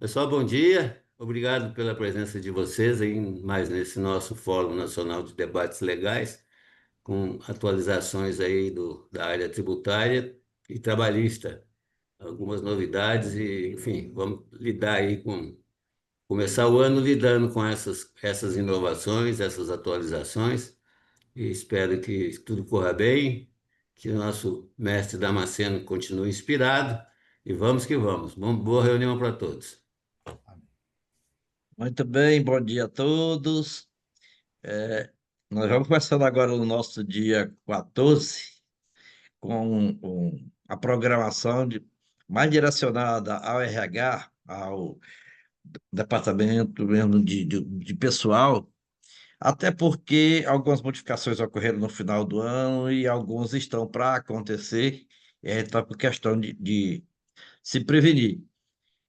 Pessoal, bom dia. Obrigado pela presença de vocês aí mais nesse nosso Fórum Nacional de Debates Legais, com atualizações aí da área tributária e trabalhista, algumas novidades e, enfim, vamos lidar aí começar o ano lidando com essas inovações, essas atualizações e espero que tudo corra bem, que o nosso mestre Damasceno continue inspirado e vamos que vamos. Boa reunião para todos. Muito bem, bom dia a todos. É, Nós vamos começando agora o nosso dia 14 com a programação mais direcionada ao RH, ao departamento mesmo de pessoal, até porque algumas modificações ocorreram no final do ano e alguns estão para acontecer, e aí está por questão de se prevenir.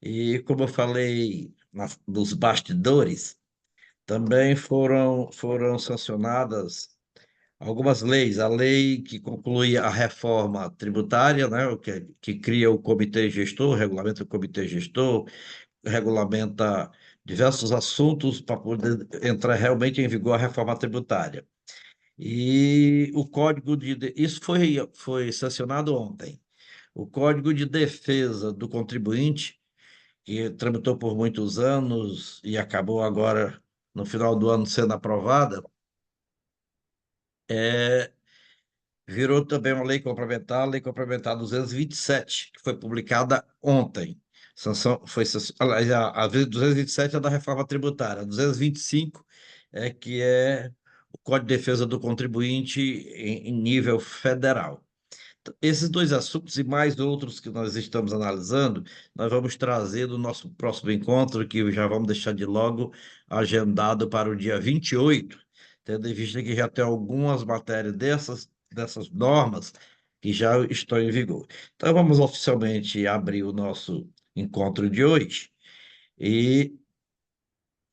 E como eu falei nos bastidores, também foram sancionadas algumas leis. A lei que conclui a reforma tributária, né, que cria o comitê gestor, regulamenta o comitê gestor, regulamenta diversos assuntos para poder entrar realmente em vigor a reforma tributária. E o código isso foi sancionado ontem. O Código de Defesa do Contribuinte, que tramitou por muitos anos e acabou agora, no final do ano, sendo aprovada, é, virou também uma a Lei Complementar 227, que foi publicada ontem. Aliás, a 227 é da reforma tributária, a 225 é que é o Código de Defesa do Contribuinte em nível federal. Esses dois assuntos e mais outros que nós estamos analisando, nós vamos trazer no nosso próximo encontro, que já vamos deixar de logo agendado para o dia 28, tendo em vista que já tem algumas matérias dessas normas que já estão em vigor. Então, vamos oficialmente abrir o nosso encontro de hoje. E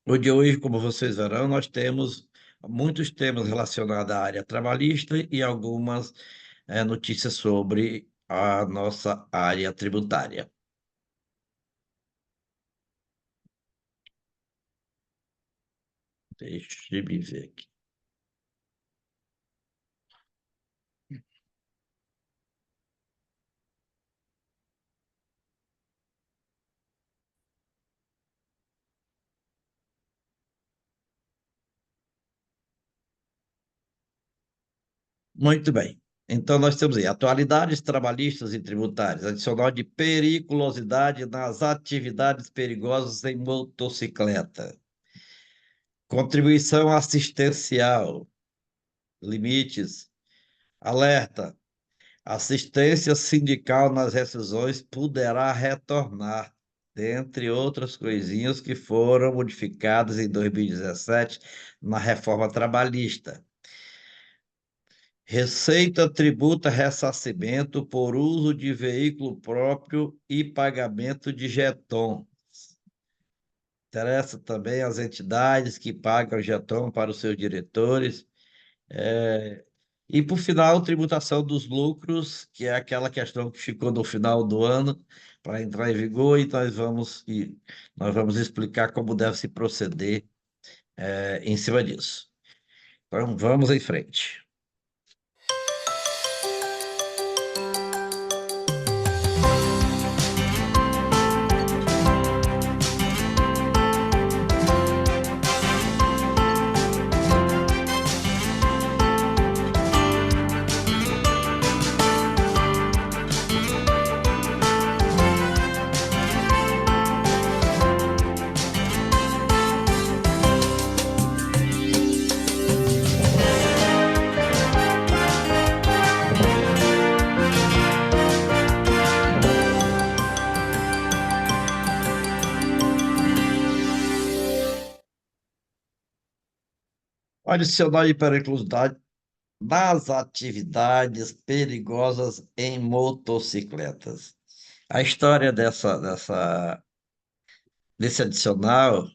o de hoje, como vocês verão, nós temos muitos temas relacionados à área trabalhista e algumas notícias sobre a nossa área tributária. Deixa eu me ver aqui. Muito bem. Então, nós temos aí atualidades trabalhistas e tributárias, adicional de periculosidade nas atividades perigosas em motocicleta, contribuição assistencial, limites, alerta. Assistência sindical nas rescisões poderá retornar, dentre outras coisinhas que foram modificadas em 2017 na reforma trabalhista. Receita tributa ressarcimento por uso de veículo próprio e pagamento de jeton. Interessa também as entidades que pagam jeton para os seus diretores. É, E, por final, tributação dos lucros, que é aquela questão que ficou no final do ano para entrar em vigor, e nós vamos explicar como deve se proceder em cima disso. Então, vamos em frente. Adicional de periculosidade nas atividades perigosas em motocicletas. A história desse adicional,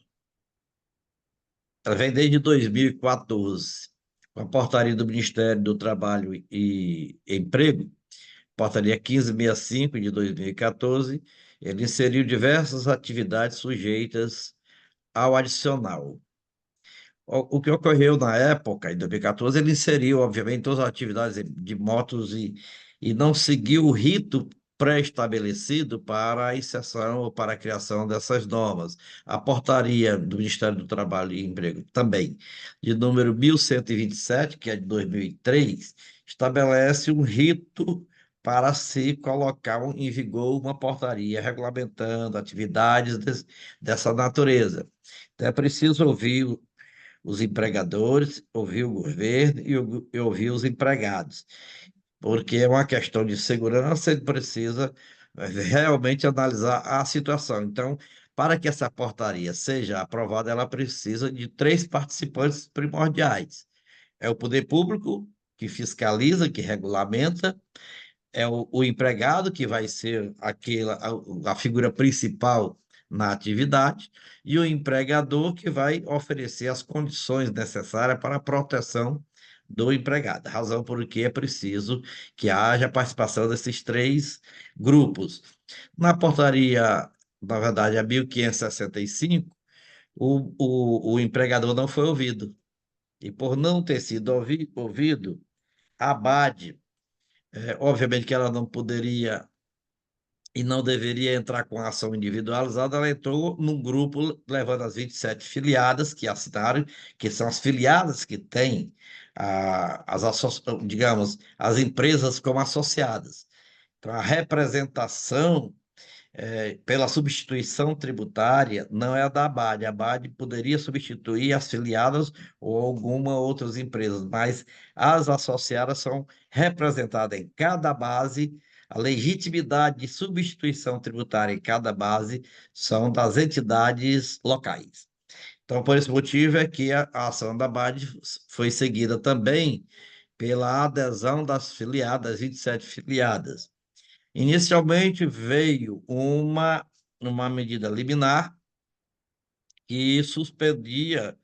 ela vem desde 2014, com a portaria do Ministério do Trabalho e Emprego, portaria 1565 de 2014, ele inseriu diversas atividades sujeitas ao adicional. O que ocorreu na época, em 2014, ele inseriu, obviamente, todas as atividades de motos e não seguiu o rito pré-estabelecido para a inserção ou para a criação dessas normas. A portaria do Ministério do Trabalho e Emprego, também, de número 1127, que é de 2003, estabelece um rito para se colocar em vigor uma portaria regulamentando atividades dessa natureza. Então, é preciso ouvir os empregadores, ouvir o governo e ouvir os empregados, porque é uma questão de segurança, ele precisa realmente analisar a situação. Então, para que essa portaria seja aprovada, ela precisa de três participantes primordiais. É o poder público, que fiscaliza, que regulamenta, é o empregado, que vai ser a figura principal na atividade, e o empregador, que vai oferecer as condições necessárias para a proteção do empregado. Razão por que é preciso que haja participação desses três grupos. Na portaria, na verdade, a 1565, o empregador não foi ouvido. E por não ter sido ouvido, a ABAD, obviamente que ela não poderia e não deveria entrar com ação individualizada, ela entrou num grupo levando as 27 filiadas que assinaram, que são as filiadas que têm digamos, as empresas como associadas. Então, a representação pela substituição tributária não é a da ABAD. A ABAD poderia substituir as filiadas ou alguma outras empresas, mas as associadas são representadas em cada base. A legitimidade de substituição tributária em cada base são das entidades locais. Então, por esse motivo é que a ação da ABAD foi seguida também pela adesão das filiadas, 27 filiadas. Inicialmente veio uma medida liminar que suspendia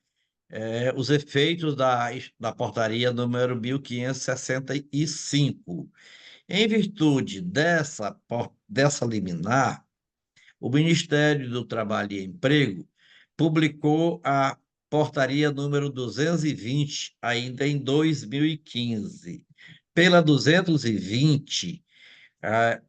os efeitos da portaria número 1565. Em virtude dessa liminar, o Ministério do Trabalho e Emprego publicou a portaria número 220, ainda em 2015. Pela 220,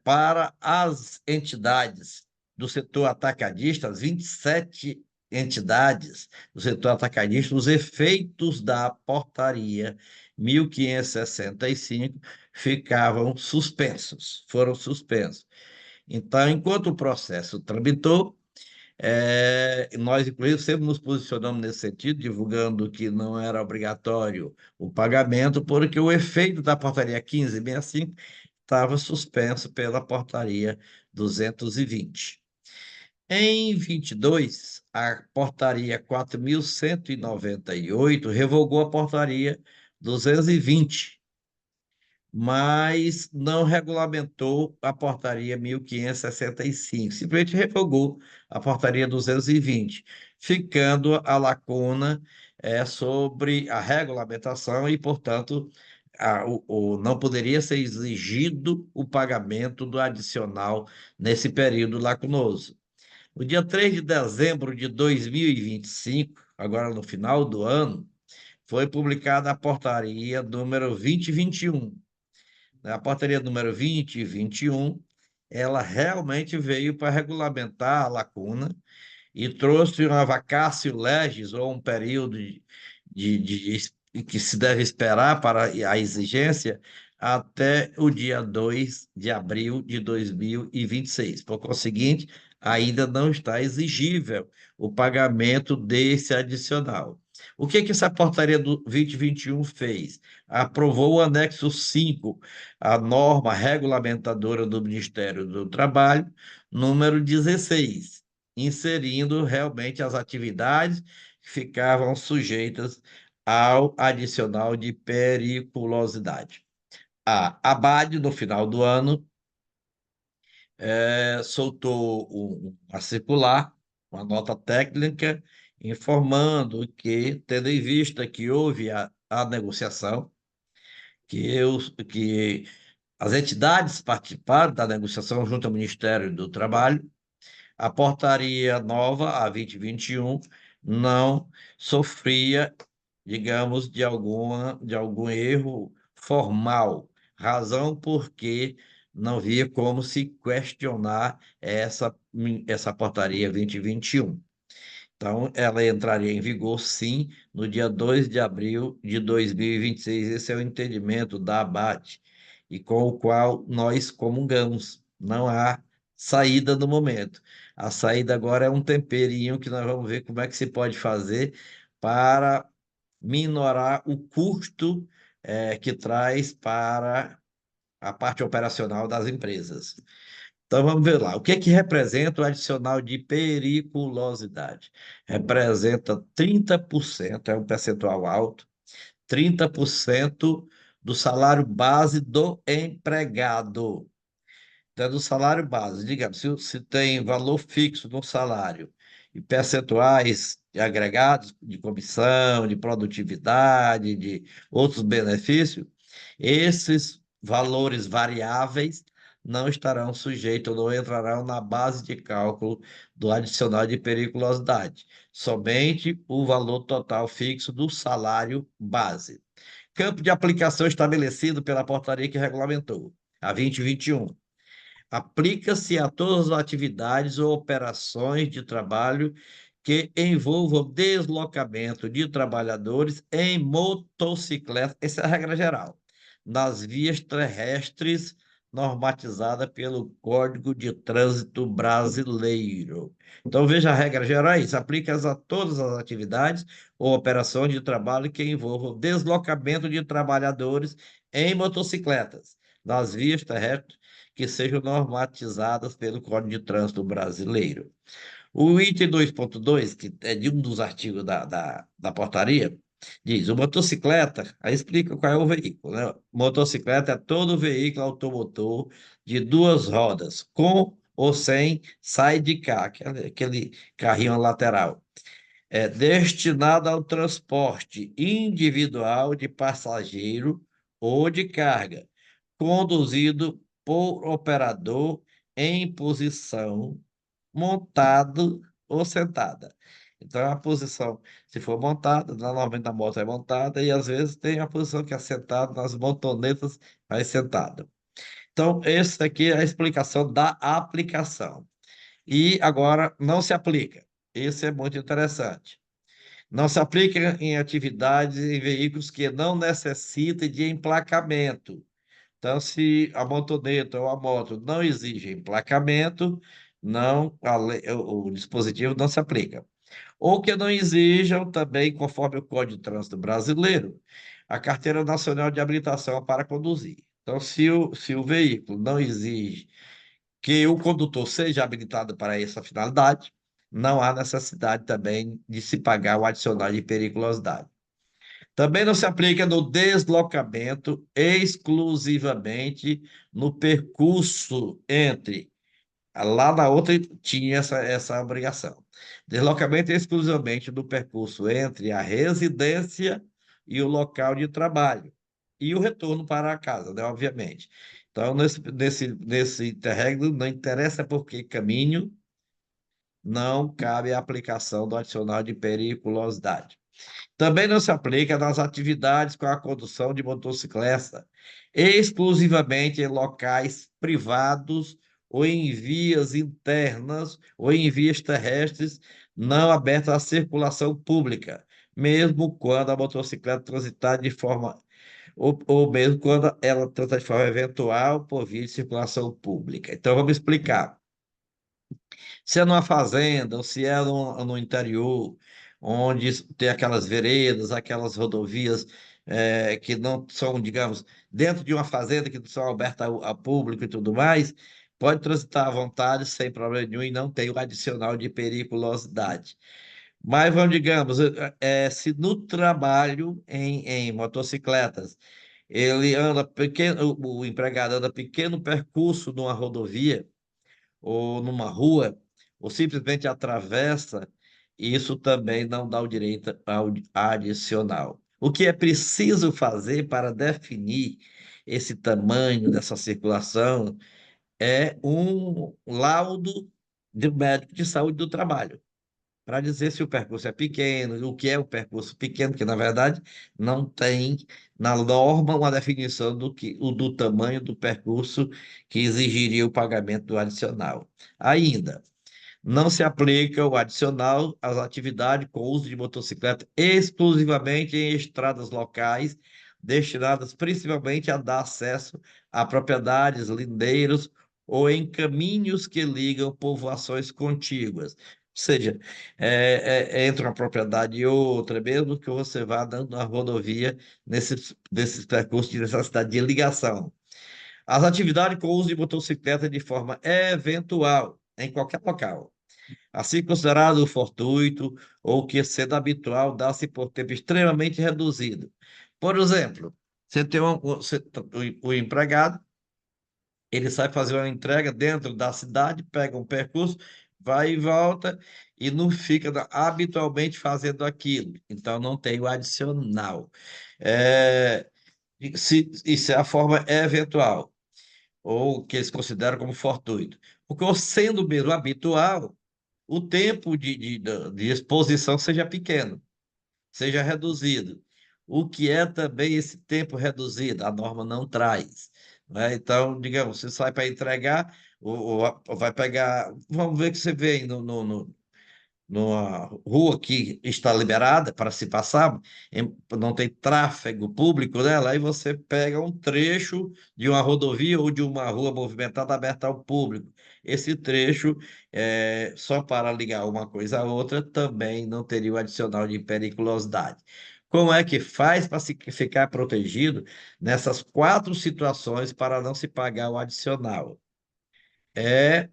para as entidades do setor atacadista, as 27 entidades do setor atacadista, os efeitos da portaria 1565 ficavam suspensos, foram suspensos. Então, enquanto o processo tramitou, nós, inclusive, sempre nos posicionamos nesse sentido, divulgando que não era obrigatório o pagamento, porque o efeito da portaria 1565 estava suspenso pela portaria 220. Em 22, a portaria 4.198 revogou a portaria 220, mas não regulamentou a portaria 1565, simplesmente revogou a portaria 220, ficando a lacuna sobre a regulamentação e, portanto, não poderia ser exigido o pagamento do adicional nesse período lacunoso. No dia 3 de dezembro de 2025, agora no final do ano, foi publicada a portaria número 2021. A portaria número 2021, ela realmente veio para regulamentar a lacuna e trouxe uma vacatio legis, ou um período que se deve esperar para a exigência até o dia 2 de abril de 2026. Por conseguinte, ainda não está exigível o pagamento desse adicional. O que essa portaria do 2021 fez? Aprovou o anexo 5, a norma regulamentadora do Ministério do Trabalho, número 16, inserindo realmente as atividades que ficavam sujeitas ao adicional de periculosidade. A ABAD, no final do ano, soltou uma circular, uma nota técnica, informando que, tendo em vista que houve a negociação, que as entidades participaram da negociação junto ao Ministério do Trabalho, A portaria nova, a 2021, não sofria, digamos, de algum erro formal, razão porque não via como se questionar essa portaria 2021. Então, ela entraria em vigor, sim, no dia 2 de abril de 2026. Esse é o entendimento da ABAT, e com o qual nós comungamos. Não há saída no momento. A saída agora é um temperinho que nós vamos ver como é que se pode fazer para minorar o custo que traz para a parte operacional das empresas. Então vamos ver lá. O que é que representa o adicional de periculosidade? Representa 30%, é um percentual alto, 30% do salário base do empregado. Então, do salário base, digamos, se tem valor fixo no salário e percentuais agregados de comissão, de produtividade, de outros benefícios, esses valores variáveis não estarão sujeitos, não entrarão na base de cálculo do adicional de periculosidade, somente o valor total fixo do salário base. Campo de aplicação estabelecido pela portaria que regulamentou, a 2021. Aplica-se a todas as atividades ou operações de trabalho que envolvam deslocamento de trabalhadores em motocicleta, essa é a regra geral, nas vias terrestres normatizada pelo Código de Trânsito Brasileiro. Então, veja a regra geral, é isso, aplica-se a todas as atividades ou operações de trabalho que envolvam deslocamento de trabalhadores em motocicletas, nas vias terrestres que sejam normatizadas pelo Código de Trânsito Brasileiro. O item 2.2, que é de um dos artigos da portaria, diz: o motocicleta, aí explica qual é o veículo, né? Motocicleta é todo veículo automotor de duas rodas, com ou sem sidecar, aquele carrinho lateral, destinado ao transporte individual de passageiro ou de carga, conduzido por operador em posição montado ou sentada. Então, a posição, se for montada, normalmente a moto é montada, e às vezes tem a posição que é sentada nas motonetas, mas sentado. Então, esse aqui é a explicação da aplicação. E agora não se aplica. Esse é muito interessante. Não se aplica em atividades em veículos que não necessitem de emplacamento. Então, se a motoneta ou a moto não exige emplacamento, não, o dispositivo não se aplica. Ou que não exijam também, conforme o Código de Trânsito Brasileiro, a Carteira Nacional de Habilitação para conduzir. Então, se o veículo não exige que o condutor seja habilitado para essa finalidade, não há necessidade também de se pagar o adicional de periculosidade. Também não se aplica no deslocamento exclusivamente no percurso entre. Lá na outra tinha essa obrigação. Deslocamento exclusivamente no percurso entre a residência e o local de trabalho. E o retorno para a casa, né, obviamente. Então, nesse interregno, não interessa por que caminho, não cabe a aplicação do adicional de periculosidade. Também não se aplica nas atividades com a condução de motocicleta, exclusivamente em locais privados ou em vias internas ou em vias terrestres não abertas à circulação pública, mesmo quando a motocicleta transitar de forma ou mesmo quando ela transita de forma eventual por via de circulação pública. Então vamos explicar. Se é numa fazenda ou se é no interior, onde tem aquelas veredas, aquelas rodovias que não são, digamos, dentro de uma fazenda que não são abertas ao público e tudo mais, pode transitar à vontade sem problema nenhum e não tem o adicional de periculosidade. Mas vamos, digamos, se no trabalho em motocicletas, ele anda pequeno, o empregado anda pequeno percurso numa rodovia, ou numa rua, ou simplesmente atravessa, isso também não dá o direito ao adicional. O que é preciso fazer para definir esse tamanho dessa circulação é um laudo do médico de saúde do trabalho, para dizer se o percurso é pequeno, o que é o percurso pequeno, que na verdade não tem na norma uma definição do tamanho do percurso que exigiria o pagamento do adicional. Ainda, não se aplica o adicional às atividades com uso de motocicleta exclusivamente em estradas locais, destinadas principalmente a dar acesso a propriedades, lindeiros ou em caminhos que ligam povoações contíguas. Ou seja, entre uma propriedade e outra, mesmo que você vá dando na rodovia nesses percursos de necessidade de ligação. As atividades com uso de motocicleta de forma eventual, em qualquer local assim considerado fortuito ou que, sendo habitual, dá-se por tempo extremamente reduzido. Por exemplo, você tem o empregado, ele sai fazer uma entrega dentro da cidade, pega um percurso, vai e volta e não fica habitualmente fazendo aquilo. Então, não tem o adicional. É, isso é a forma eventual, ou que eles consideram como fortuito. Porque, sendo mesmo habitual, o tempo de exposição seja pequeno, seja reduzido. O que é também esse tempo reduzido? A norma não traz. Né? Então, digamos, você sai para entregar, ou vai pegar. Vamos ver que você vê aí numa rua que está liberada para se passar, não tem tráfego público nela, aí você pega um trecho de uma rodovia ou de uma rua movimentada aberta ao público. Esse trecho, só para ligar uma coisa à outra, também não teria o adicional de periculosidade. Como é que faz para se ficar protegido nessas quatro situações para não se pagar o adicional? É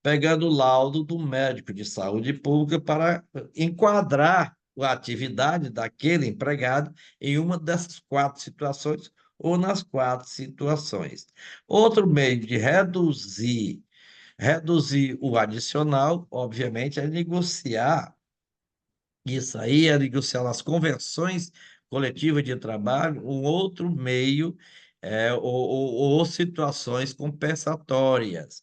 pegando o laudo do médico de saúde pública para enquadrar a atividade daquele empregado em uma dessas quatro situações ou nas quatro situações. Outro meio de reduzir o adicional, obviamente, é negociar isso aí, é negociar nas convenções coletivas de trabalho, um outro meio, ou situações compensatórias.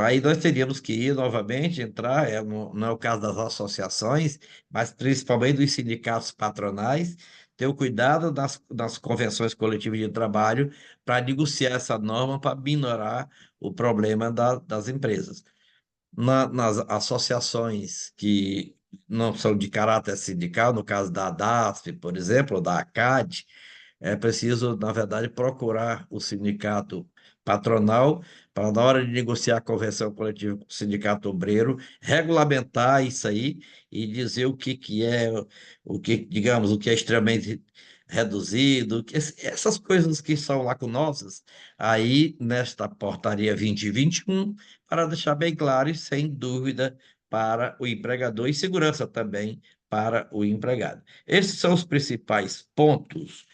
Aí nós teríamos que ir novamente, entrar, não é o caso das associações, mas principalmente dos sindicatos patronais, ter o cuidado das convenções coletivas de trabalho para negociar essa norma para minorar o problema das empresas. Nas associações que não são de caráter sindical, no caso da ADASP, por exemplo, ou da ACAD, é preciso, na verdade, procurar o sindicato patronal para, na hora de negociar a convenção coletiva com o sindicato obreiro, regulamentar isso aí e dizer que é, digamos, o que é extremamente reduzido, essas coisas que são lacunosas, aí nesta portaria 2021, para deixar bem claro e sem dúvida para o empregador e segurança também para o empregado. Esses são os principais pontos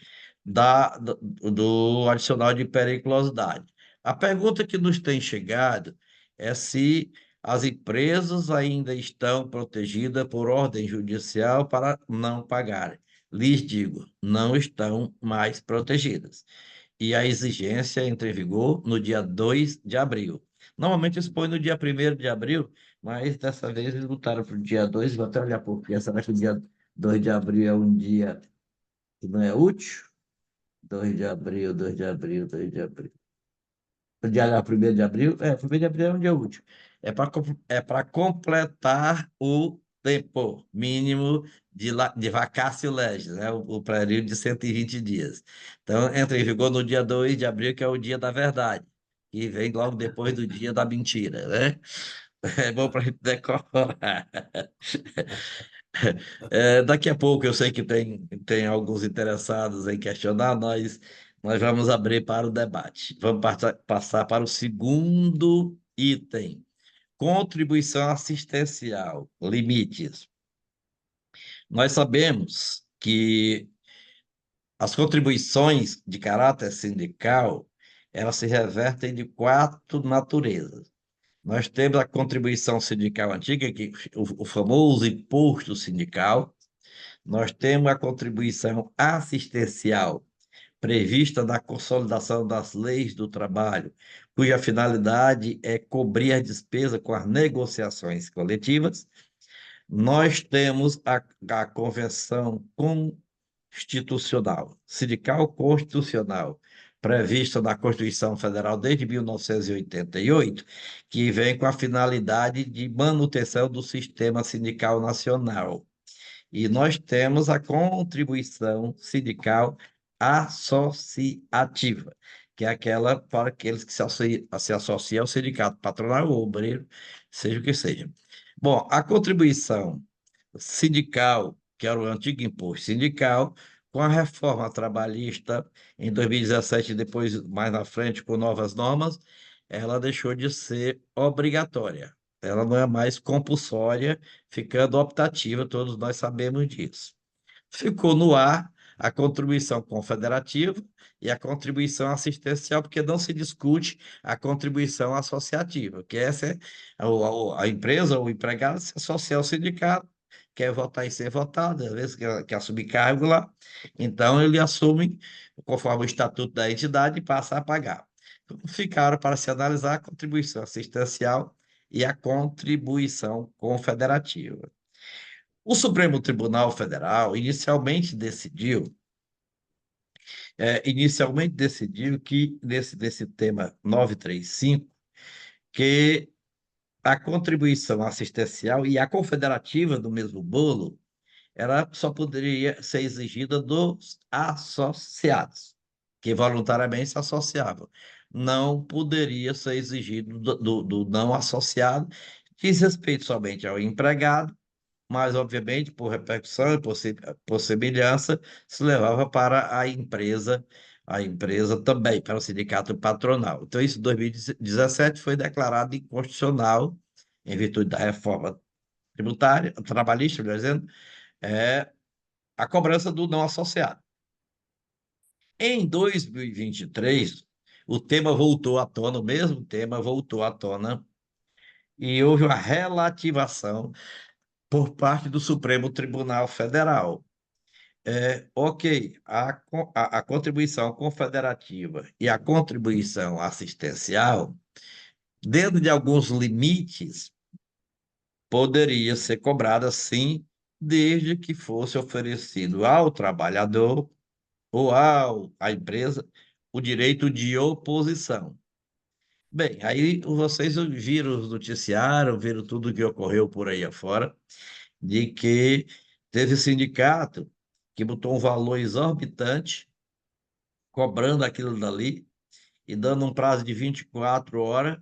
do adicional de periculosidade. A pergunta que nos tem chegado é se as empresas ainda estão protegidas por ordem judicial para não pagarem. Lhes digo, não estão mais protegidas. E a exigência entra em vigor no dia 2 de abril. Normalmente eles põem no dia 1º de abril, mas dessa vez eles botaram para o dia 2. Vou até olhar por quê. Será que o dia 2 de abril é um dia que não é útil? 2 de abril, 2 de abril, 2 de abril. O dia 1º de abril? 1º de abril é um dia útil. É para completar o tempo mínimo de vacácio legis, né? O período de 120 dias. Então, entra em vigor no dia 2 de abril, que é o dia da verdade, e vem logo depois do dia da mentira, né? É bom para a gente decorar. Daqui a pouco eu sei que tem alguns interessados em questionar, nós vamos abrir para o debate. Vamos passar para o segundo item: contribuição assistencial, limites. Nós sabemos que as contribuições de caráter sindical, elas se revertem de quatro naturezas. Nós temos a contribuição sindical antiga, o famoso imposto sindical. Nós temos a contribuição assistencial prevista na consolidação das leis do trabalho, cuja finalidade é cobrir a despesa com as negociações coletivas. Nós temos a Convenção Constitucional, Sindical Constitucional, prevista na Constituição Federal desde 1988, que vem com a finalidade de manutenção do sistema sindical nacional. E nós temos a contribuição sindical associativa, que é aquela para aqueles que se associam ao sindicato patronal ou obreiro, seja o que seja. Bom, a contribuição sindical, que era o antigo imposto sindical, com a reforma trabalhista em 2017, depois, mais na frente, com novas normas, ela deixou de ser obrigatória. Ela não é mais compulsória, ficando optativa, todos nós sabemos disso. Ficou no ar a contribuição confederativa e a contribuição assistencial, porque não se discute a contribuição associativa, que essa é a empresa ou o empregado se associa ao sindicato, quer votar e ser votado, às vezes quer assumir cargo lá, então ele assume, conforme o estatuto da entidade, e passa a pagar. Então, ficaram para se analisar a contribuição assistencial e a contribuição confederativa. O Supremo Tribunal Federal inicialmente decidiu que, nesse tema 935, que a contribuição assistencial e a confederativa do mesmo bolo, ela só poderia ser exigida dos associados, que voluntariamente se associavam. Não poderia ser exigido do não associado, diz respeito somente ao empregado, mas, obviamente, por repercussão e por semelhança, se levava para a empresa também, para o sindicato patronal. Então, isso em 2017 foi declarado inconstitucional, em virtude da reforma tributária, trabalhista, melhor dizendo, é a cobrança do não associado. Em 2023, o tema voltou à tona, o mesmo tema voltou à tona, e houve uma relativação por parte do Supremo Tribunal Federal. Ok, a contribuição confederativa e a contribuição assistencial, dentro de alguns limites, poderia ser cobrada sim, desde que fosse oferecido ao trabalhador ou à empresa o direito de oposição. Bem, aí vocês viram os noticiários, viram tudo o que ocorreu por aí afora, de que teve sindicato que botou um valor exorbitante, cobrando aquilo dali e dando um prazo de 24 horas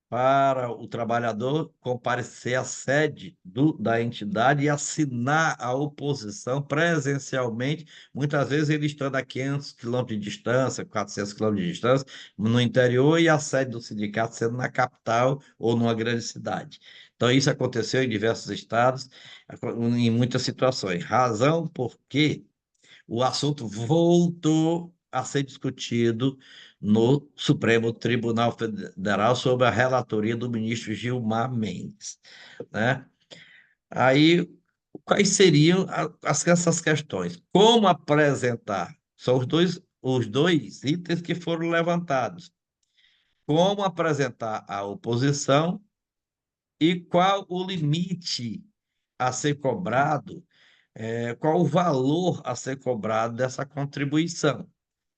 para o trabalhador comparecer à sede da entidade e assinar a oposição presencialmente, muitas vezes ele estando a 500 quilômetros de distância, 400 quilômetros de distância, no interior, e a sede do sindicato sendo na capital ou numa grande cidade. Então, isso aconteceu em diversos estados, em muitas situações. Razão porque o assunto voltou a ser discutido no Supremo Tribunal Federal sob a relatoria do ministro Gilmar Mendes, né? Aí, quais seriam essas questões? Como apresentar? São os dois itens que foram levantados. Como apresentar a oposição e qual o limite a ser cobrado, qual o valor a ser cobrado dessa contribuição,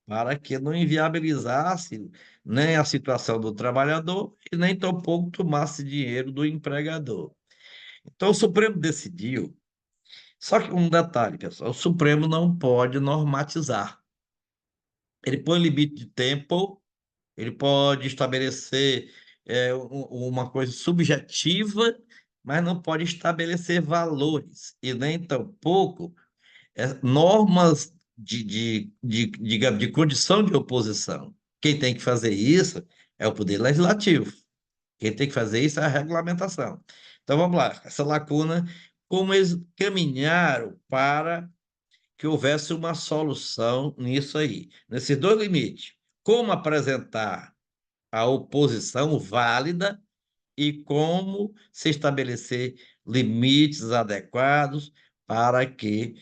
para que não inviabilizasse nem a situação do trabalhador e nem tampouco tomasse dinheiro do empregador. Então, o Supremo decidiu. Só que um detalhe, pessoal: o Supremo não pode normatizar. Ele põe limite de tempo, ele pode estabelecer uma coisa subjetiva, mas não pode estabelecer valores e nem tampouco normas digamos, de condição de oposição. Quem tem que fazer isso é o Poder Legislativo. Quem tem que fazer isso é a regulamentação. Então, vamos lá, essa lacuna, como eles caminharam para que houvesse uma solução nisso aí, nesses dois limites. Como apresentar a oposição válida e como se estabelecer limites adequados para que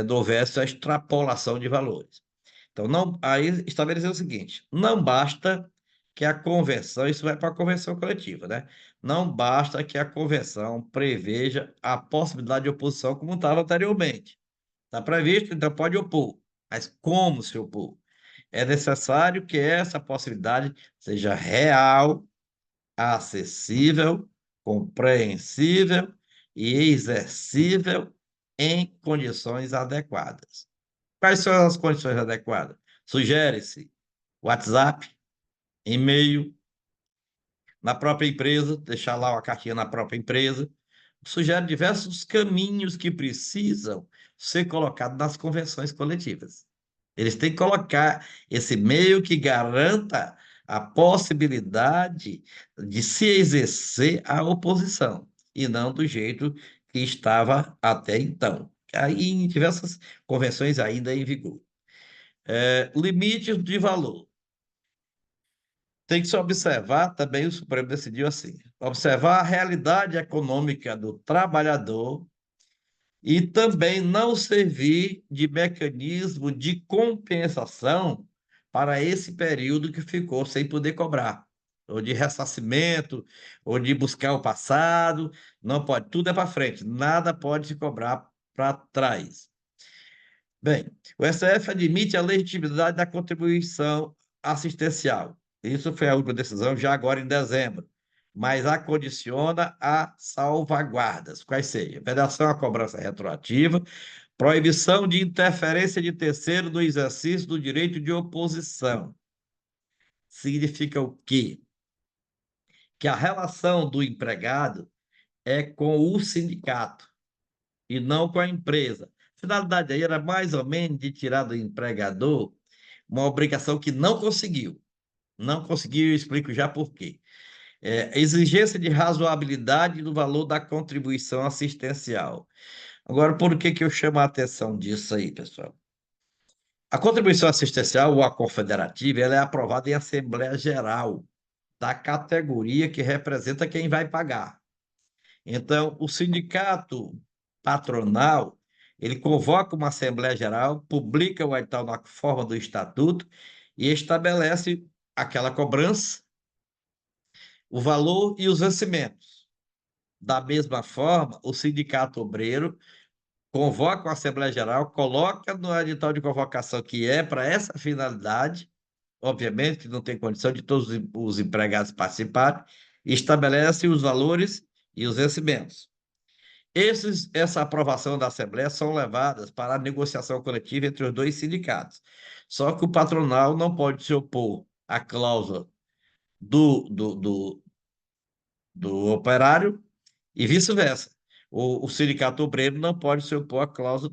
não houvesse a extrapolação de valores. Então, não, aí estabeleceu o seguinte: não basta que a convenção, isso vai para a convenção coletiva, né? Não basta que a convenção preveja a possibilidade de oposição como estava anteriormente. Está previsto, então pode opor. Mas como se opor? É necessário que essa possibilidade seja real, acessível, compreensível e exercível em condições adequadas. Quais são as condições adequadas? Sugere-se WhatsApp, e-mail, na própria empresa, deixar lá uma cartinha na própria empresa. Sugere diversos caminhos que precisam ser colocados nas convenções coletivas. Eles têm que colocar esse meio que garanta a possibilidade de se exercer a oposição, e não do jeito que estava até então. Aí, em diversas convenções ainda em vigor. Limites de valor. Tem que se observar, também o Supremo decidiu assim, observar a realidade econômica do trabalhador e também não servir de mecanismo de compensação para esse período que ficou sem poder cobrar, ou de ressarcimento, ou de buscar o passado, não pode, tudo é para frente, nada pode se cobrar para trás. Bem, o STF admite a legitimidade da contribuição assistencial. Isso foi a última decisão, já agora em dezembro, mas a condiciona a salvaguardas, quais sejam vedação à cobrança retroativa, proibição de interferência de terceiro no exercício do direito de oposição. Significa o quê? Que a relação do empregado é com o sindicato e não com a empresa. A finalidade aí era mais ou menos de tirar do empregador uma obrigação que não conseguiu. Não conseguiu, eu explico já por quê. Exigência de razoabilidade do valor da contribuição assistencial. Agora, por que que eu chamo a atenção disso aí, pessoal? A contribuição assistencial ou a confederativa, ela é aprovada em Assembleia Geral da categoria que representa quem vai pagar. Então, o sindicato patronal, ele convoca uma Assembleia Geral, publica o edital na forma do estatuto e estabelece aquela cobrança, o valor e os vencimentos. Da mesma forma, o sindicato obreiro convoca uma Assembleia Geral, coloca no edital de convocação que é para essa finalidade, obviamente que não tem condição de todos os empregados participarem, e estabelece os valores e os vencimentos. Essa aprovação da Assembleia são levadas para a negociação coletiva entre os dois sindicatos. Só que o patronal não pode se opor à cláusula do, do, do, do operário e vice-versa. O sindicato obreiro não pode se opor à cláusula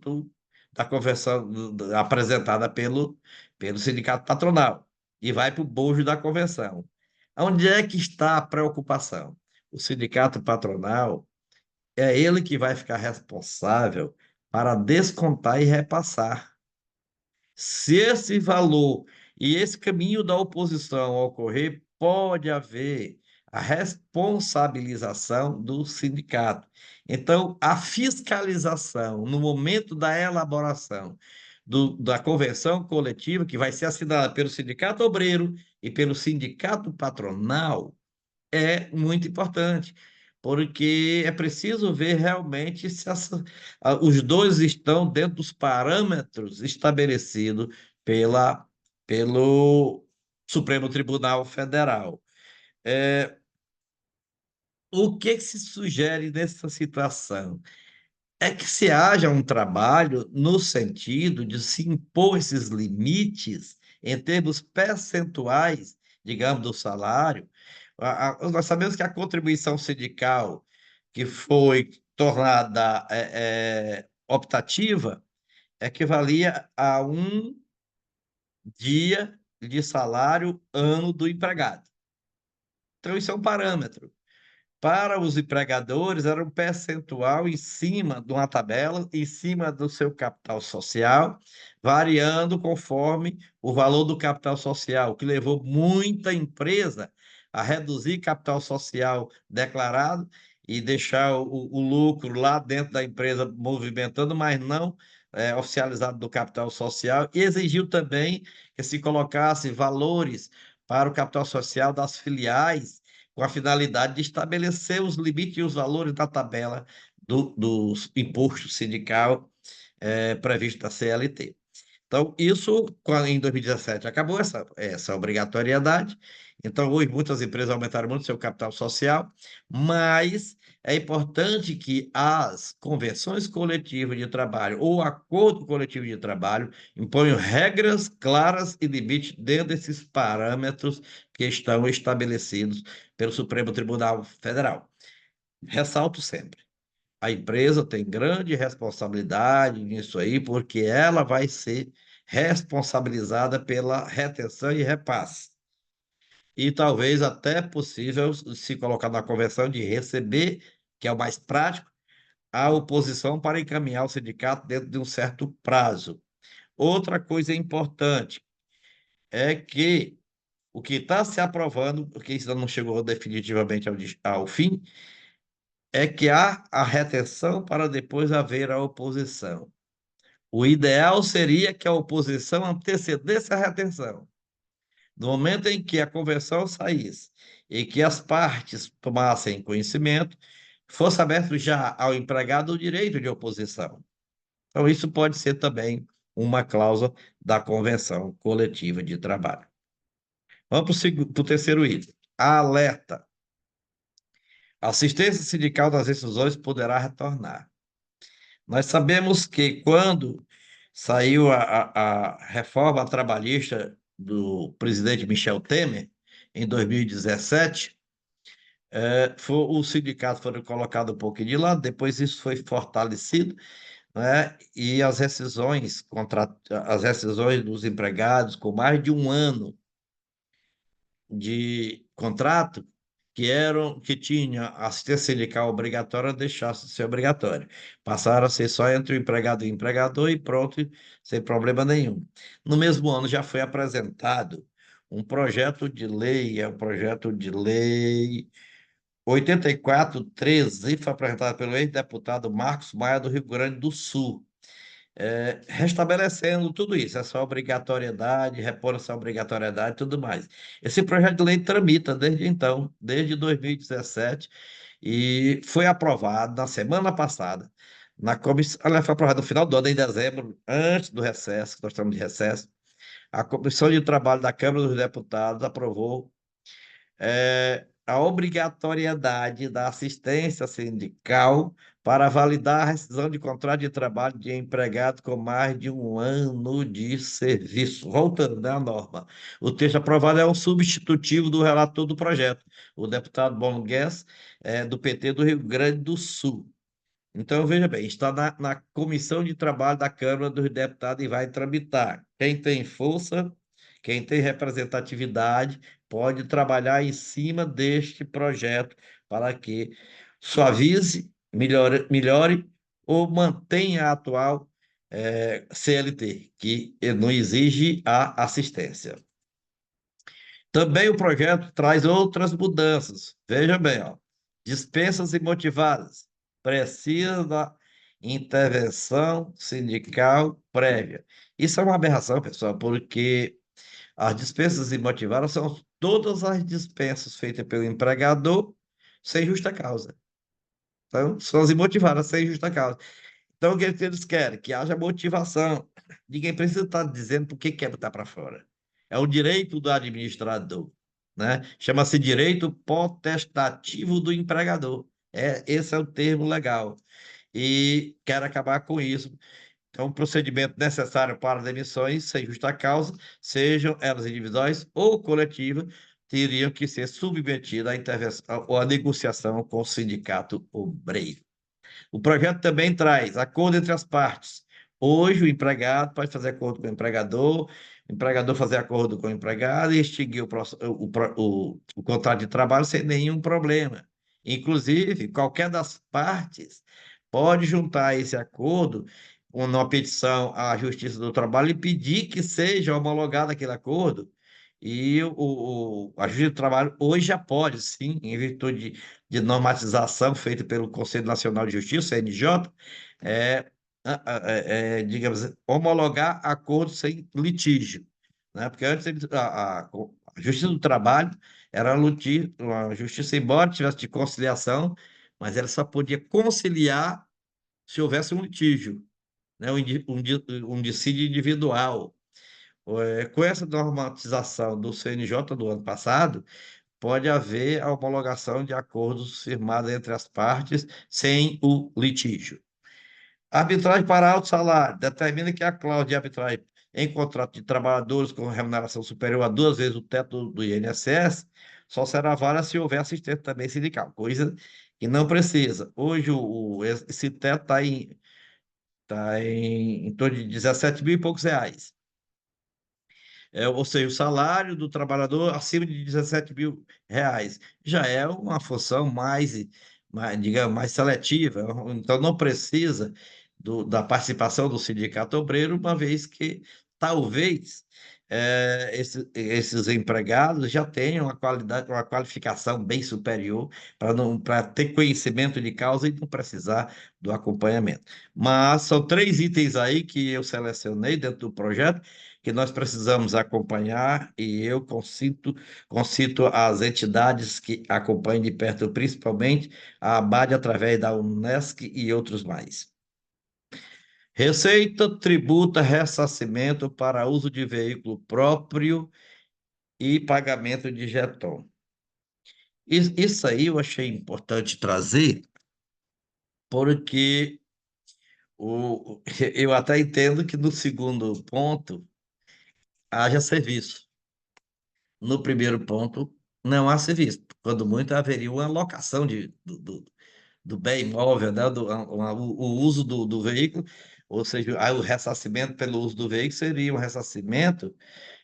da convenção apresentada pelo sindicato patronal e vai para o bojo da convenção. Onde é que está a preocupação? O sindicato patronal é ele que vai ficar responsável para descontar e repassar. Se esse valor e esse caminho da oposição ocorrer, pode haver a responsabilização do sindicato. Então, a fiscalização no momento da elaboração da convenção coletiva, que vai ser assinada pelo sindicato obreiro e pelo sindicato patronal, é muito importante, porque é preciso ver realmente se os dois estão dentro dos parâmetros estabelecidos pelo Supremo Tribunal Federal. O que se sugere nessa situação? É que se haja um trabalho no sentido de se impor esses limites em termos percentuais, digamos, do salário. Nós sabemos que a contribuição sindical, que foi tornada optativa, equivalia a um dia de salário ano do empregado. Então, isso é um parâmetro. Para os empregadores, era um percentual em cima de uma tabela, em cima do seu capital social, variando conforme o valor do capital social, o que levou muita empresa a reduzir capital social declarado e deixar o lucro lá dentro da empresa movimentando, mas não oficializado do capital social, e exigiu também que se colocasse valores para o capital social das filiais, com a finalidade de estabelecer os limites e os valores da tabela do imposto sindical previsto da CLT. Então, isso, em 2017, acabou essa obrigatoriedade. Então, hoje, muitas empresas aumentaram muito seu capital social, mas é importante que as convenções coletivas de trabalho ou acordo coletivo de trabalho imponham regras claras e limites dentro desses parâmetros que estão estabelecidos pelo Supremo Tribunal Federal. Ressalto sempre. A empresa tem grande responsabilidade nisso aí, porque ela vai ser responsabilizada pela retenção e repasse. E talvez até possível se colocar na convenção de receber, que é o mais prático, a oposição para encaminhar o sindicato dentro de um certo prazo. Outra coisa importante é que o que está se aprovando, porque isso ainda não chegou definitivamente ao fim, é que há a retenção para depois haver a oposição. O ideal seria que a oposição antecedesse a retenção. No momento em que a convenção saísse e que as partes tomassem conhecimento, fosse aberto já ao empregado o direito de oposição. Então, isso pode ser também uma cláusula da convenção coletiva de trabalho. Vamos para o terceiro item. Alerta. Assistência sindical das decisões poderá retornar. Nós sabemos que quando saiu a reforma trabalhista do presidente Michel Temer, em 2017, o sindicato foi colocado um pouquinho de lado, depois isso foi fortalecido, né? E as rescisões dos empregados com mais de um ano de contrato que tinha assistência sindical obrigatória, deixasse de ser obrigatório. Passaram a ser só entre o empregado e o empregador e pronto, sem problema nenhum. No mesmo ano já foi apresentado um projeto de lei, é o projeto de lei 8413, foi apresentado pelo ex-deputado Marcos Maia do Rio Grande do Sul, restabelecendo tudo isso, essa obrigatoriedade, repor essa obrigatoriedade e tudo mais. Esse projeto de lei tramita desde então, desde 2017, e foi aprovado na semana passada, na comissão, ela foi aprovada no final do ano, em dezembro, antes do recesso, que nós estamos de recesso, a Comissão de Trabalho da Câmara dos Deputados aprovou a obrigatoriedade da assistência sindical para validar a rescisão de contrato de trabalho de empregado com mais de um ano de serviço. Voltando, né, à norma. O texto aprovado é um substitutivo do relator do projeto, o deputado Bom Guess, do PT do Rio Grande do Sul. Então, veja bem, está na Comissão de Trabalho da Câmara dos Deputados e vai tramitar. Quem tem força, quem tem representatividade, pode trabalhar em cima deste projeto para que suavize, melhore ou mantenha a atual CLT, que não exige a assistência. Também o projeto traz outras mudanças. Veja bem, ó, dispensas imotivadas. Precisa da intervenção sindical prévia. Isso é uma aberração, pessoal, porque as dispensas imotivadas são todas as dispensas feitas pelo empregador sem justa causa. Então, são as imotivadas sem justa causa. Então, o que eles querem? Que haja motivação. Ninguém precisa estar dizendo por que quer botar para fora. É o direito do administrador, né? Chama-se direito potestativo do empregador. Esse é o termo legal. E quer acabar com isso. Então, o procedimento necessário para demissões sem justa causa, sejam elas individuais ou coletivas, teriam que ser submetidas à intervenção ou à negociação com o sindicato obreiro. O projeto também traz acordo entre as partes. Hoje, o empregado pode fazer acordo com o empregador fazer acordo com o empregado e extinguir o contrato de trabalho sem nenhum problema. Inclusive, qualquer das partes pode juntar esse acordo com uma petição à Justiça do Trabalho e pedir que seja homologado aquele acordo. E a Justiça do Trabalho hoje já pode, sim, em virtude de normatização feita pelo Conselho Nacional de Justiça, CNJ, digamos, homologar acordos sem litígio, né? Porque antes a A Justiça do Trabalho era uma justiça, embora tivesse de conciliação, mas ela só podia conciliar se houvesse um litígio, né? Um dissídio individual. Com essa normatização do CNJ do ano passado, pode haver a homologação de acordos firmados entre as partes sem o litígio. Arbitragem para alto salário determina que a cláusula de arbitragem em contrato de trabalhadores com remuneração superior a 2 vezes o teto do INSS só será válida se houver assistente também sindical, coisa que não precisa. Hoje, esse teto em torno de 17 mil e poucos reais. Ou seja, o salário do trabalhador acima de 17 mil reais já é uma função digamos, mais seletiva, então não precisa da participação do sindicato obreiro, uma vez que talvez esses empregados já tenham uma qualificação bem superior para ter conhecimento de causa e não precisar do acompanhamento. Mas são 3 itens aí que eu selecionei dentro do projeto que nós precisamos acompanhar, e eu concito as entidades que acompanhem de perto, principalmente a ABAD, através da Unesc e outros mais. Receita, tributa, ressarcimento para uso de veículo próprio e pagamento de jeton. Isso aí eu achei importante trazer, porque eu até entendo que no segundo ponto haja serviço. No primeiro ponto, não há serviço. Quando muito, haveria uma locação do bem imóvel, né? O uso do veículo, ou seja, aí o ressarcimento pelo uso do veículo seria um ressarcimento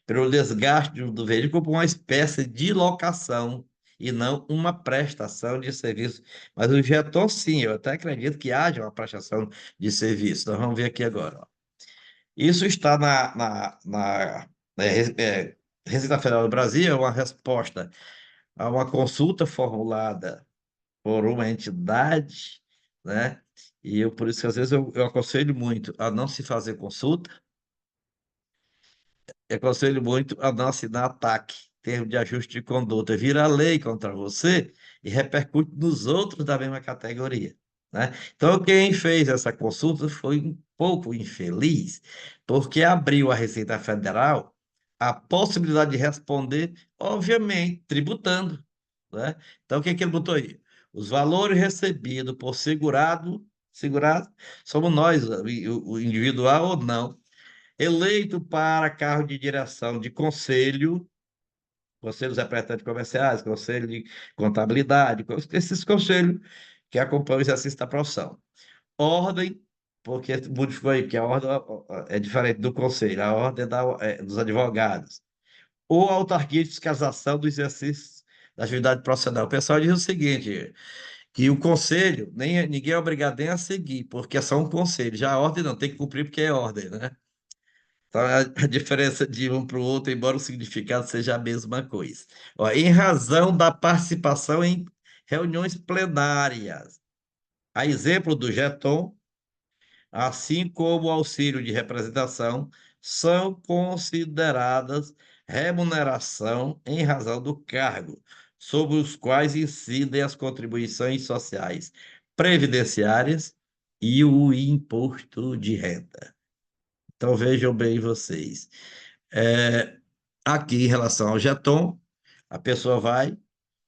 pelo desgaste do veículo como uma espécie de locação e não uma prestação de serviço. Mas o jeton, sim, eu até acredito que haja uma prestação de serviço. Nós vamos ver aqui agora. Ó. Isso está Receita Federal do Brasil, é uma resposta a uma consulta formulada por uma entidade, né? E por isso que às vezes eu aconselho muito a não se fazer consulta, eu aconselho muito a não assinar ataque, termo de ajuste de conduta, vira lei contra você e repercute nos outros da mesma categoria, né? Então, quem fez essa consulta foi um pouco infeliz, porque abriu a Receita Federal a possibilidade de responder, obviamente, tributando, né? Então, o que que ele botou aí? Os valores recebidos por segurado, somos nós, o individual ou não, eleito para cargo de direção de conselho, conselhos representantes comerciais, conselho de contabilidade, esses conselhos que acompanham o exercício da profissão. Ordem, porque modificou aí, que a ordem é diferente do conselho, a ordem dos advogados. Ou autarquia de fiscalização do exercício da atividade profissional. O pessoal diz o seguinte, que o conselho, ninguém é obrigado nem a seguir, porque é só um conselho. Já a ordem não, tem que cumprir porque é ordem, né? Então, a diferença de um para o outro, embora o significado seja a mesma coisa. Ó, em razão da participação em reuniões plenárias, a exemplo do Jeton, assim como o auxílio de representação, são consideradas remuneração em razão do cargo, sobre os quais incidem as contribuições sociais previdenciárias e o imposto de renda. Então, vejam bem vocês. É, aqui, em relação ao jeton, a pessoa vai,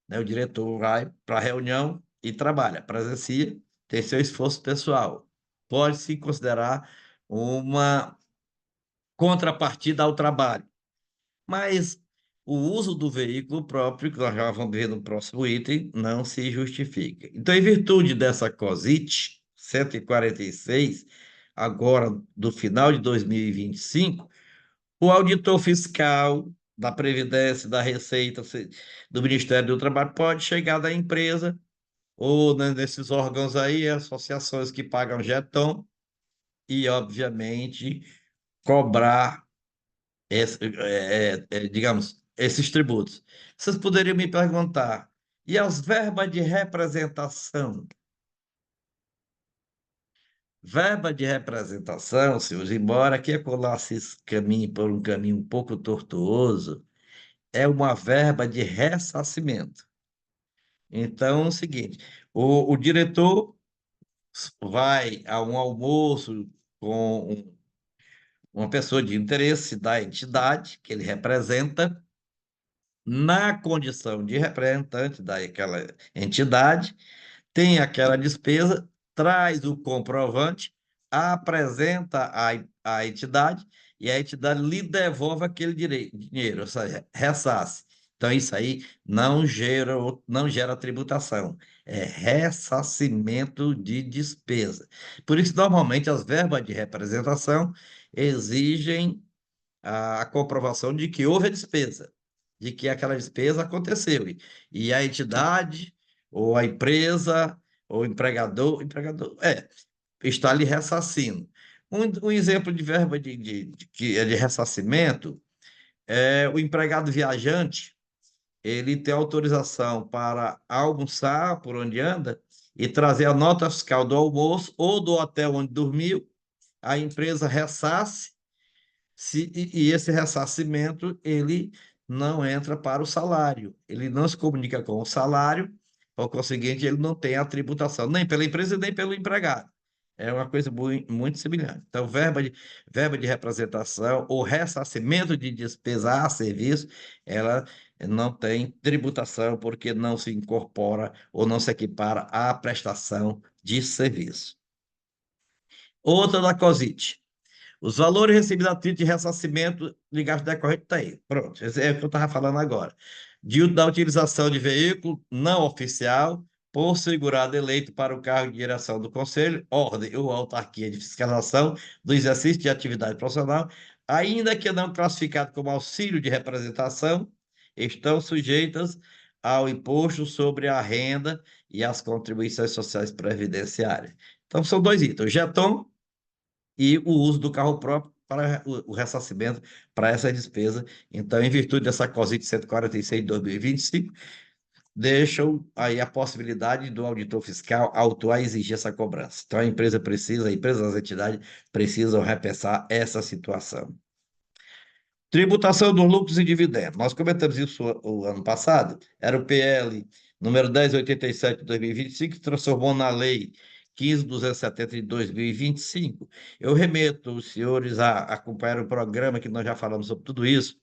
né, o diretor vai para a reunião e trabalha, presencia, tem seu esforço pessoal. Pode-se considerar uma contrapartida ao trabalho. Mas o uso do veículo próprio, que nós já vamos ver no próximo item, não se justifica. Então, em virtude dessa COSIT 146, agora do final de 2025, o auditor fiscal da Previdência, da Receita, do Ministério do Trabalho, pode chegar da empresa ou né, nesses órgãos aí, associações que pagam jeton e, obviamente, cobrar, digamos, esses tributos. Vocês poderiam me perguntar, e as verbas de representação? Verba de representação, senhores, embora aqui e acolá se caminhe por um caminho um pouco tortuoso, é uma verba de ressarcimento. Então, é o seguinte, o diretor vai a um almoço com uma pessoa de interesse da entidade que ele representa, na condição de representante daquela entidade, tem aquela despesa, traz o comprovante, apresenta à entidade e a entidade lhe devolve aquele dinheiro, ou seja, ressarce. Então, isso aí não gera tributação, é ressarcimento de despesa. Por isso, normalmente, as verbas de representação exigem a comprovação de que houve a despesa, de que aquela despesa aconteceu. E a entidade, ou a empresa, ou o empregador, está lhe ressarcindo. Um exemplo de verba que é de ressarcimento é o empregado viajante, ele tem autorização para almoçar por onde anda e trazer a nota fiscal do almoço ou do hotel onde dormiu, a empresa ressarce e esse ressarcimento, ele não entra para o salário, ele não se comunica com o salário, por conseguinte, ele não tem a tributação, nem pela empresa, nem pelo empregado. É uma coisa muito semelhante. Então, verba de representação ou ressarcimento de despesa a serviço, ela não tem tributação porque não se incorpora ou não se equipara à prestação de serviço. Outra da COSIT. Os valores recebidos a título de ressarcimento de gasto decorrente está aí. Pronto, esse é o que eu estava falando agora. Da utilização de veículo não oficial por segurado eleito para o cargo de direção do Conselho, ordem ou autarquia de fiscalização do exercício de atividade profissional, ainda que não classificado como auxílio de representação, estão sujeitas ao imposto sobre a renda e às contribuições sociais previdenciárias. Então, são dois itens: o jeton e o uso do carro próprio para o ressarcimento para essa despesa. Então, em virtude dessa COSIT 146 de 2025, deixam aí a possibilidade do auditor fiscal autuar e exigir essa cobrança. Então, a empresa e as entidades precisam repensar essa situação. Tributação dos lucros e dividendos. Nós comentamos isso o ano passado, era o PL número 1087 de 2025, que transformou na lei 15.270 de 2025. Eu remeto os senhores a acompanhar o programa que nós já falamos sobre tudo isso,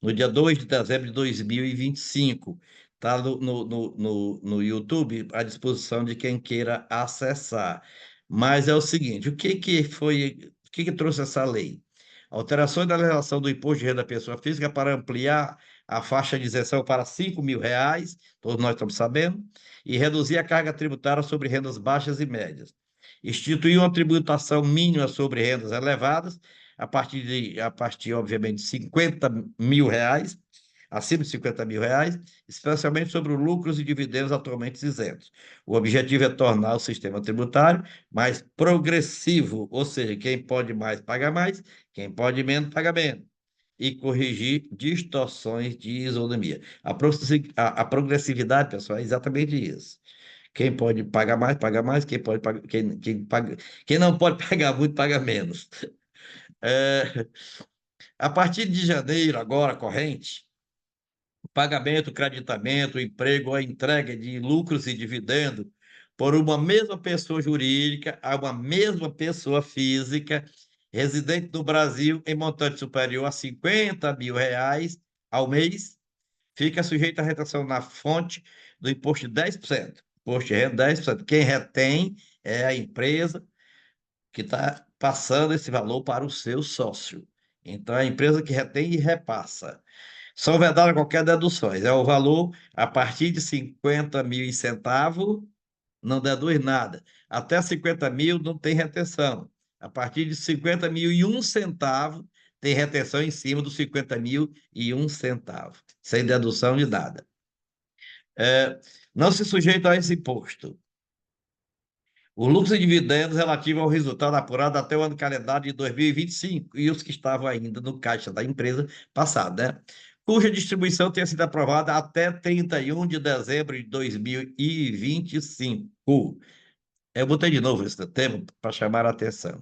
no dia 2 de dezembro de 2025. Está no YouTube à disposição de quem queira acessar. Mas é o seguinte, o que trouxe essa lei? Alterações da legislação do imposto de renda da pessoa física para ampliar a faixa de isenção para R$ 5.000, todos nós estamos sabendo, e reduzir a carga tributária sobre rendas baixas e médias. Instituir uma tributação mínima sobre rendas elevadas, a partir, obviamente, de R$ 50.000, acima de R$ 50.000, especialmente sobre os lucros e dividendos atualmente isentos. O objetivo é tornar o sistema tributário mais progressivo, ou seja, quem pode mais paga mais, quem pode menos, paga menos. E corrigir distorções de isonomia. A progressividade, pessoal, é exatamente isso. Quem pode pagar mais, paga mais. Quem não pode pagar muito, paga menos. É, a partir de janeiro, agora, corrente, o pagamento, o creditamento, o emprego ou a entrega de lucros e dividendos por uma mesma pessoa jurídica a uma mesma pessoa física residente no Brasil em montante superior a R$ 50.000 ao mês, fica sujeito à retenção na fonte do imposto de 10%. Imposto de renda 10%. Quem retém é a empresa que está passando esse valor para o seu sócio. Então, é a empresa que retém e repassa. São vedadas qualquer deduções. É o valor a partir de 50.000 e centavo, não deduz nada. Até 50.000 não tem retenção. A partir de 50.001 centavo, tem retenção em cima dos 50.001 centavo, sem dedução de nada. Não se sujeita a esse imposto os lucros e dividendos relativos ao resultado apurado até o ano calendário de 2025 e os que estavam ainda no caixa da empresa passada, né? Cuja distribuição tenha sido aprovada até 31 de dezembro de 2025. Eu botei de novo esse tema para chamar a atenção.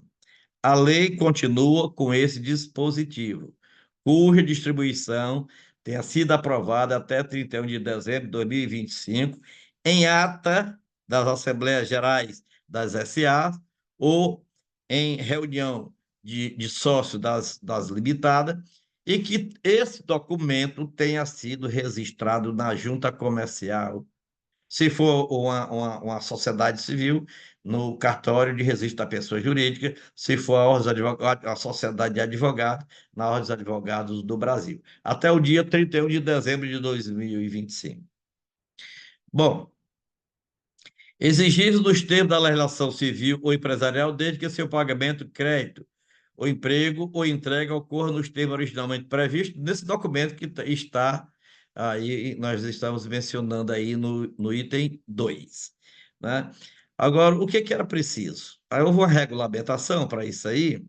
A lei continua com esse dispositivo, cuja distribuição tenha sido aprovada até 31 de dezembro de 2025, em ata das Assembleias Gerais das SA ou em reunião de sócios das limitadas, e que esse documento tenha sido registrado na junta comercial, se for uma sociedade civil, no cartório de registro da pessoa jurídica, se for a sociedade de advogados, na Ordem dos Advogados do Brasil, até o dia 31 de dezembro de 2025. Bom, exigidos nos termos da legislação civil ou empresarial, desde que seu pagamento, crédito, ou emprego ou entrega ocorra nos termos originalmente previstos nesse documento que está aí, nós estamos mencionando aí no item 2, né? Agora, o que era preciso? Aí houve uma regulamentação para isso aí,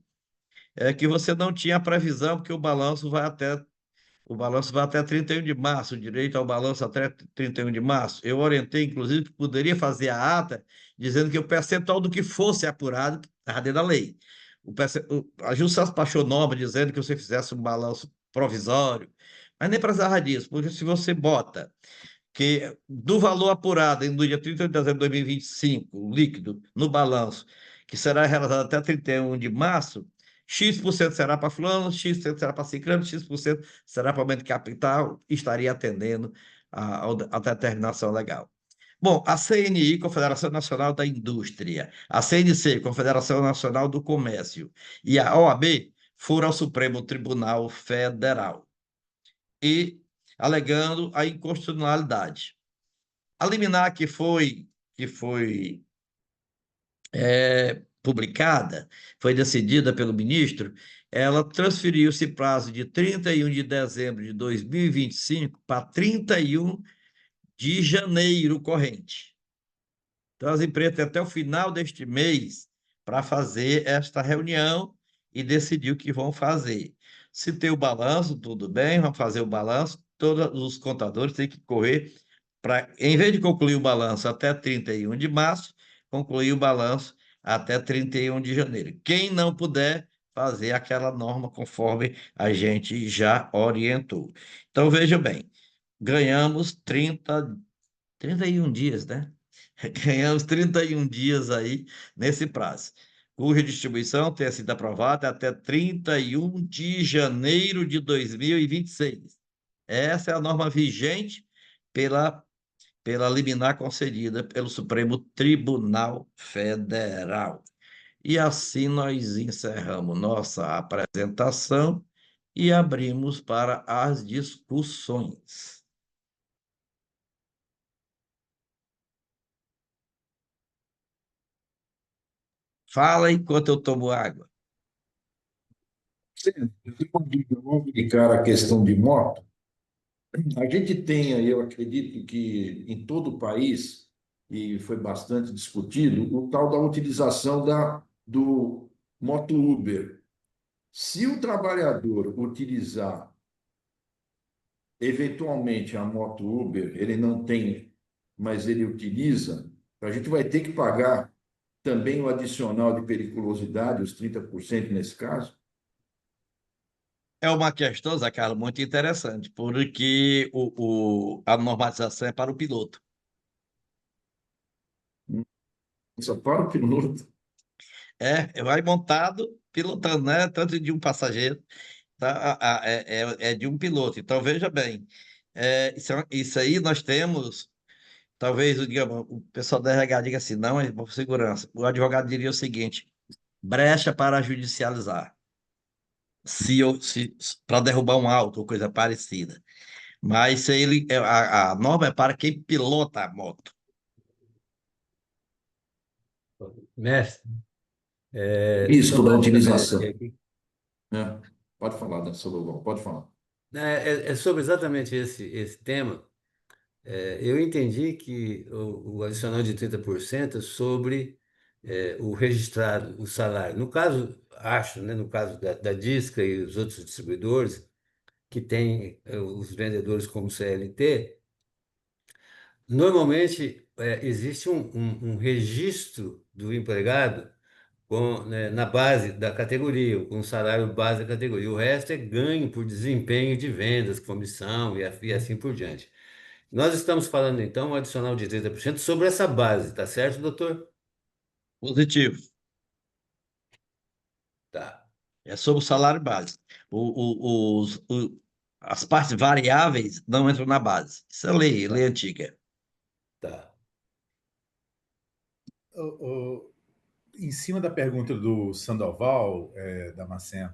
é que você não tinha previsão, porque o balanço vai até 31 de março, o direito ao balanço até 31 de março. Eu orientei, inclusive, que poderia fazer a ata dizendo que o percentual do que fosse apurado estava dentro da lei. A Justiça baixou norma dizendo que você fizesse um balanço provisório, mas nem precisava disso, porque se você bota que do valor apurado no dia 30 de dezembro de 2025, líquido, no balanço, que será realizado até 31 de março, X% será para fulano, X% será para ciclano, X% será para aumento de capital, estaria atendendo a determinação legal. Bom, a CNI, Confederação Nacional da Indústria, a CNC, Confederação Nacional do Comércio, e a OAB foram ao Supremo Tribunal Federal e alegando a inconstitucionalidade. A liminar que foi publicada, foi decidida pelo ministro, ela transferiu esse prazo de 31 de dezembro de 2025 para 31 de janeiro corrente. Então, as empresas têm até o final deste mês para fazer esta reunião e decidir o que vão fazer. Se tem o balanço, tudo bem, vamos fazer o balanço. Todos os contadores têm que correr para, em vez de concluir o balanço até 31 de março, concluir o balanço até 31 de janeiro. Quem não puder, fazer aquela norma conforme a gente já orientou. Então, veja bem, ganhamos 31 dias, né? Ganhamos 31 dias aí nesse prazo, cuja distribuição tenha sido aprovada até 31 de janeiro de 2026. Essa é a norma vigente pela liminar concedida pelo Supremo Tribunal Federal. E assim nós encerramos nossa apresentação e abrimos para as discussões. Fala enquanto eu tomo água. Sim, eu tenho uma dúvida, vamos aplicar a questão de moto. A gente tem aí, eu acredito que em todo o país, e foi bastante discutido, o tal da utilização do moto Uber. Se o trabalhador utilizar eventualmente a moto Uber, ele não tem, mas ele utiliza, a gente vai ter que pagar também o adicional de periculosidade, os 30% nesse caso? É uma questão, Zé Carlos, muito interessante, porque a normalização é para o piloto. Só para o piloto. Vai montado, pilotando, né? Tanto de um passageiro, tá? É de um piloto. Então, veja bem, isso aí nós temos, talvez, digamos, o pessoal da RH diga assim, não, é por segurança. O advogado diria o seguinte, brecha para judicializar, se para derrubar um auto ou coisa parecida. Mas se a norma é para quem pilota a moto. Mestre, só Risco da para esclarecer utilização, aqui, né? Pode falar, Dan Solomão, pode falar. é sobre exatamente esse tema. Eu entendi que o adicional de 30% é sobre o registrado, o salário. No caso, acho, né, no caso da Disca e os outros distribuidores, que têm os vendedores como CLT, normalmente existe um registro do empregado né, na base da categoria, com o salário base da categoria. O resto é ganho por desempenho de vendas, comissão e assim por diante. Nós estamos falando, então, um adicional de 30% sobre essa base, tá certo, doutor? Positivo. Tá, É sobre o salário base. As partes variáveis não entram na base. Isso é lei antiga. tá. Em cima da pergunta do Sandoval, Damasceno,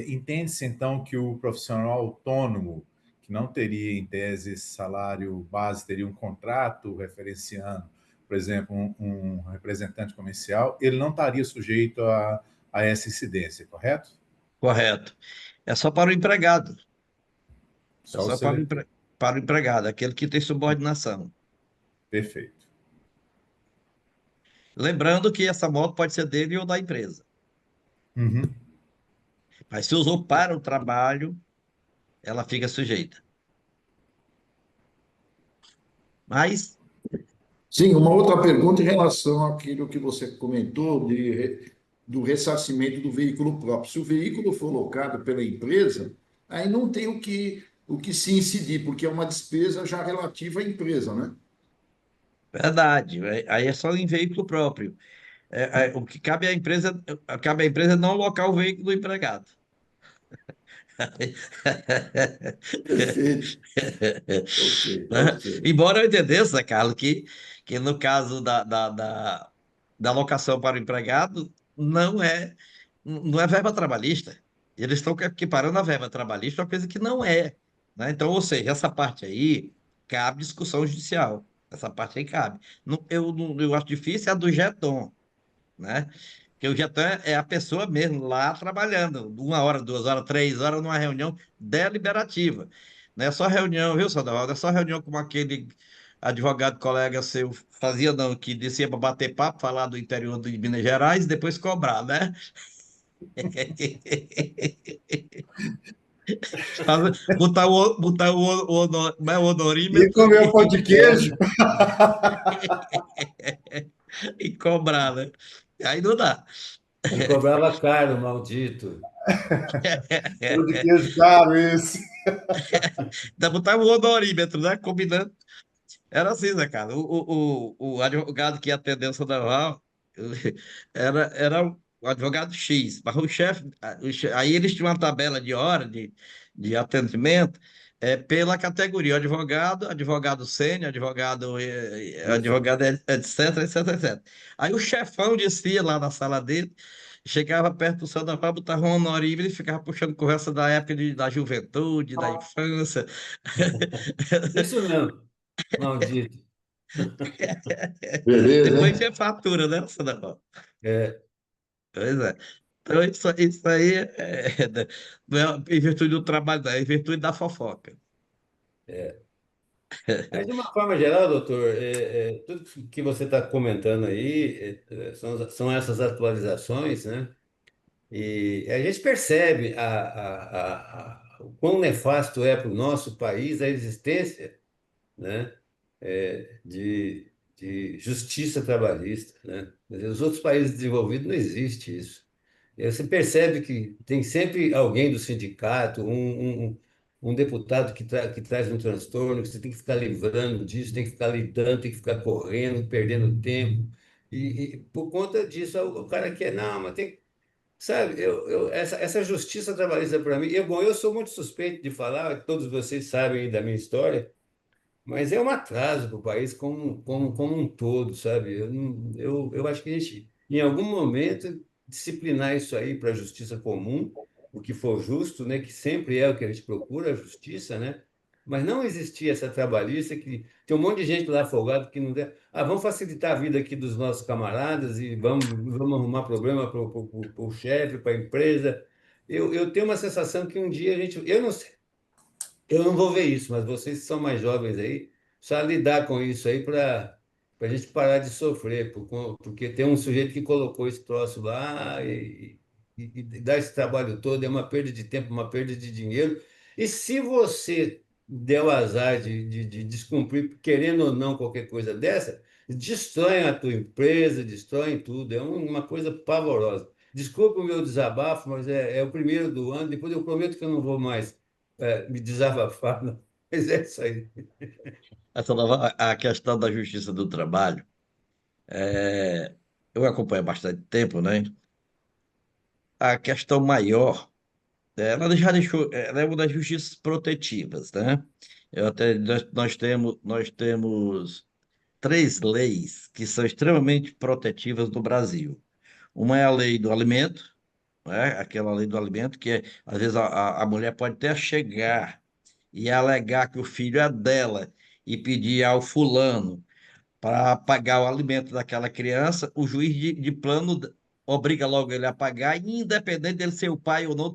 entende-se então que o profissional autônomo, que não teria, em tese, esse salário base, teria um contrato referenciando, por exemplo, um representante comercial, ele não estaria sujeito a essa incidência, correto? Correto. É só para o empregado. É Só o só CLT. para o empregado, aquele que tem subordinação. Perfeito. Lembrando que essa moto pode ser dele ou da empresa. Uhum. Mas se usou para o trabalho, ela fica sujeita. Mas, Sim, uma outra pergunta em relação àquilo que você comentou do ressarcimento do veículo próprio. Se o veículo for locado pela empresa, aí não tem o que se incidir, porque é uma despesa já relativa à empresa, né? verdade, aí é só em veículo próprio. O que cabe à empresa não locar o veículo do empregado. Perfeito. Ok, Né? ok. Embora eu entendesse, Carlos, que no caso da locação para o empregado, não é verba trabalhista. Eles estão equiparando a verba trabalhista a uma coisa que não é. Né? Então, ou seja, essa parte aí cabe discussão judicial. Essa parte aí cabe. Eu acho difícil a do jeton, né? Porque o jeton é a pessoa mesmo lá trabalhando, 1 hora, 2 horas, 3 horas, numa reunião deliberativa. Não é só reunião, viu, Sandoval? Não é só reunião como aquele advogado colega seu fazia, não, que descia para bater papo, falar do interior de Minas Gerais e depois cobrar, né? Botar o E honorímetro comer um pão de queijo? e cobrar, né? Aí não dá. Ele cobrava caro, maldito. Pão de queijo caro, esse. Ainda botar o honorímetro, né? Combinando. Era assim, né, cara? O advogado que ia atender o Sandoval era o advogado X, mas o chefe, aí eles tinham uma tabela de hora de atendimento pela categoria, advogado sênior, Isso. advogado, etc, etc, etc. Aí o chefão descia lá na sala dele, chegava perto do Sandoval, botava um honorímetro e ficava puxando conversa da época da juventude, da infância. Isso mesmo, maldito. Beleza, Depois hein? tinha fatura, né, Sandoval? É, Pois é. Então, isso aí não é em virtude do trabalho, não, é em virtude da fofoca. é. Mas, de uma forma geral, doutor, tudo que você está comentando aí são essas atualizações, né? E a gente percebe o quão nefasto é para o nosso país a existência, né, de justiça trabalhista, né? Quer dizer, os outros países desenvolvidos não existe isso. E aí você percebe que tem sempre alguém do sindicato, um deputado que traz um transtorno, que você tem que ficar livrando disso, tem que ficar lidando, tem que ficar correndo, perdendo tempo. E por conta disso, o cara quer, não, mas tem. Sabe, essa justiça trabalhista para mim, bom, eu sou muito suspeito de falar, todos vocês sabem aí da minha história. Mas é um atraso para o país como um todo, sabe? Eu acho que a gente, em algum momento, disciplinar isso aí para a justiça comum, o que for justo, né? Que sempre é o que a gente procura, a justiça, né? Mas não existia essa trabalhista que tem um monte de gente lá folgado que não der. Ah, vamos facilitar a vida aqui dos nossos camaradas e vamos arrumar problema para o chefe, para a empresa. Eu tenho uma sensação que um dia a gente. Eu não sei. Eu não vou ver isso, mas vocês que são mais jovens aí, só lidar com isso aí para a gente parar de sofrer, porque tem um sujeito que colocou esse troço lá e dá esse trabalho todo, é uma perda de tempo, uma perda de dinheiro. E se você der o azar de descumprir, querendo ou não, qualquer coisa dessa, destroem a tua empresa, destroem tudo. É uma coisa pavorosa. Desculpa o meu desabafo, mas é o primeiro do ano. Depois eu prometo que eu não vou mais me desabafar, não. Mas é isso aí. Essa nova, a questão da justiça do trabalho, é, eu acompanho há bastante tempo, né? A questão maior, ela já deixou, ela é uma das justiças protetivas, né? Nós temos três leis que são extremamente protetivas no Brasil. Uma é a lei do alimento, né? Aquela lei do alimento que às vezes a mulher pode até chegar e alegar que o filho é dela e pedir ao fulano para pagar o alimento daquela criança, o juiz de plano obriga logo ele a pagar, independente dele ser o pai ou não,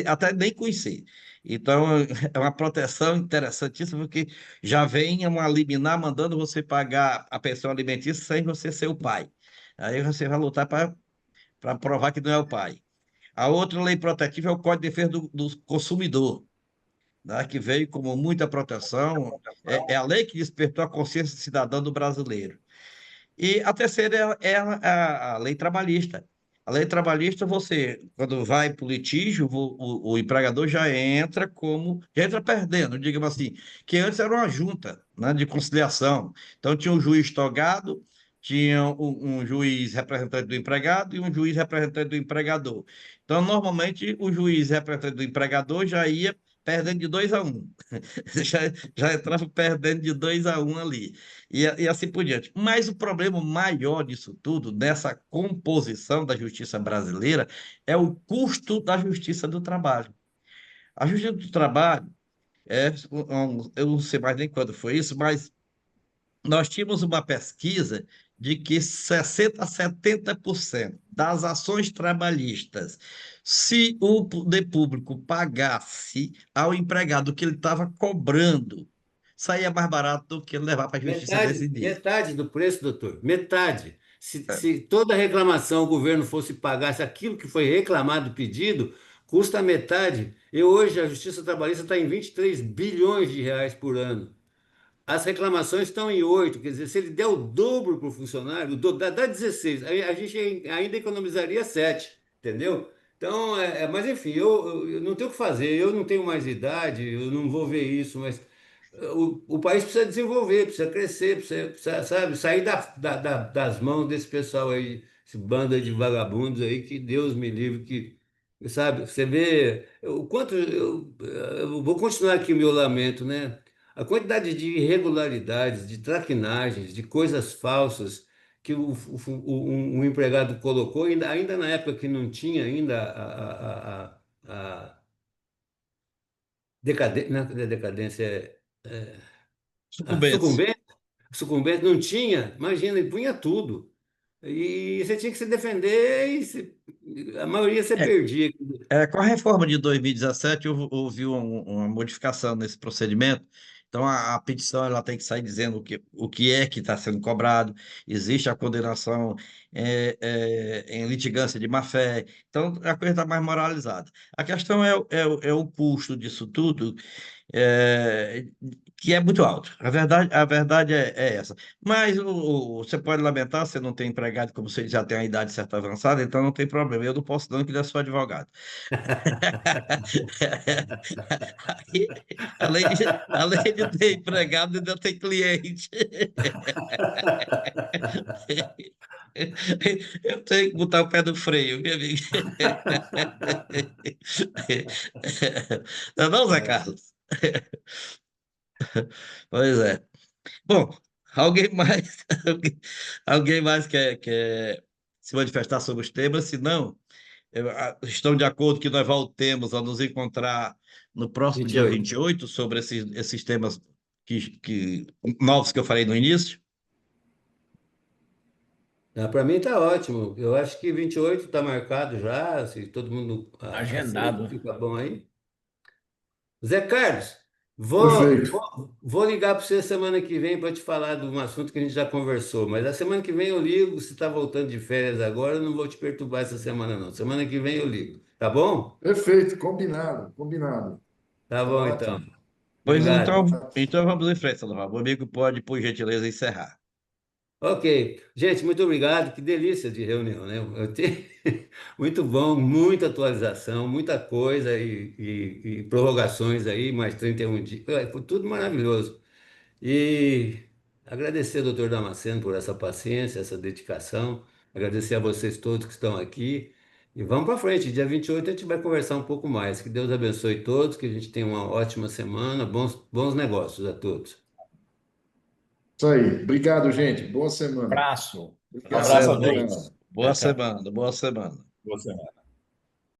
até nem conhecer. Então, é uma proteção interessantíssima, porque já vem uma liminar mandando você pagar a pensão alimentícia sem você ser o pai. Aí você vai lutar para provar que não é o pai. A outra lei protetiva é o Código de Defesa do Consumidor, né, que veio como muita proteção, é a lei que despertou a consciência cidadã do brasileiro. E a terceira é a lei trabalhista. A lei trabalhista, você, quando vai para o litígio, o empregador já entra perdendo, digamos assim, que antes era uma junta, né, de conciliação. Então, tinha um juiz togado, tinha um juiz representante do empregado e um juiz representante do empregador. Então, normalmente, o juiz representante do empregador já ia perdendo de 2-1. já, já entrava perdendo de 2-1 ali. E assim por diante. Mas o problema maior disso tudo, dessa composição da justiça brasileira, é o custo da justiça do trabalho. A justiça do trabalho, eu não sei mais nem quando foi isso, mas nós tínhamos uma pesquisa de que 60 a 70% das ações trabalhistas, se o poder público pagasse ao empregado o que ele estava cobrando, saía mais barato do que levar para a justiça Metade, decidir. metade do preço, doutor. Metade. Se toda reclamação o governo fosse pagar, se aquilo que foi reclamado, pedido, custa metade. E hoje a Justiça Trabalhista está em 23 bilhões de reais por ano. As reclamações estão em 8, quer dizer, se ele der o dobro para o funcionário, dá 16, aí a gente ainda economizaria 7, entendeu? Então, mas enfim, eu não tenho o que fazer, eu não tenho mais idade, eu não vou ver isso, mas o país precisa desenvolver, precisa crescer, sabe, sair das mãos desse pessoal aí, esse bando de vagabundos aí, que Deus me livre, que, sabe, você vê o quanto, eu vou continuar aqui o meu lamento, né? A quantidade de irregularidades, de traquinagens, de coisas falsas que um empregado colocou, ainda na época que não tinha ainda a decadência, não é decadência, a Sucumbentes. sucumbência não tinha, imagina, ele punha tudo. E você tinha que se defender e a maioria você É, perdia. com a reforma de 2017, houve uma modificação nesse procedimento. Então, a petição ela tem que sair dizendo o que é que está sendo cobrado, existe a condenação em litigância de má-fé. Então, a coisa está mais moralizada. A questão é o custo disso tudo, é, que é muito alto. A verdade é essa. Mas você pode lamentar, você não tem empregado, como você já tem a idade certa avançada, então não tem problema. Eu não posso não, que ele é só advogado. Aí, além de ter empregado, ainda tem cliente. Eu tenho que botar o pé no freio, meu amigo. Não, é não, Zé Carlos? Pois é. Bom, alguém mais, alguém mais quer se manifestar sobre os temas? Se não, estão de acordo que nós voltemos a nos encontrar no próximo dia 28. 28 sobre esses temas novos que eu falei no início? Para mim tá ótimo. Eu acho que 28 está marcado já, se todo mundo aceita, Agendado. fica bom aí. Zé Carlos, Perfeito. vou ligar para você semana que vem para te falar de um assunto que a gente já conversou, mas a semana que vem eu ligo. Se está voltando de férias agora, eu não vou te perturbar essa semana, não. Semana que vem eu ligo. Tá bom? Perfeito, combinado, combinado. Tá Tá bom, então. ótimo. Pois Obrigado. então vamos em frente, Salvador. O amigo pode, por gentileza, encerrar. Ok. Gente, muito obrigado. Que delícia de reunião, né? Muito bom, muita atualização, muita coisa e prorrogações aí, mais 31 dias. Foi tudo maravilhoso. E agradecer ao doutor Damasceno por essa paciência, essa dedicação. Agradecer a vocês todos que estão aqui. E vamos para frente. Dia 28 a gente vai conversar um pouco mais. Que Deus abençoe todos, que a gente tenha uma ótima semana, bons negócios a todos. Isso aí. Obrigado, gente. Boa semana. Abraço. Tá Obrigado. Abraço a certo, Um Ney. todos. abraço. Boa Tchau, tchau. semana, boa semana. Boa semana.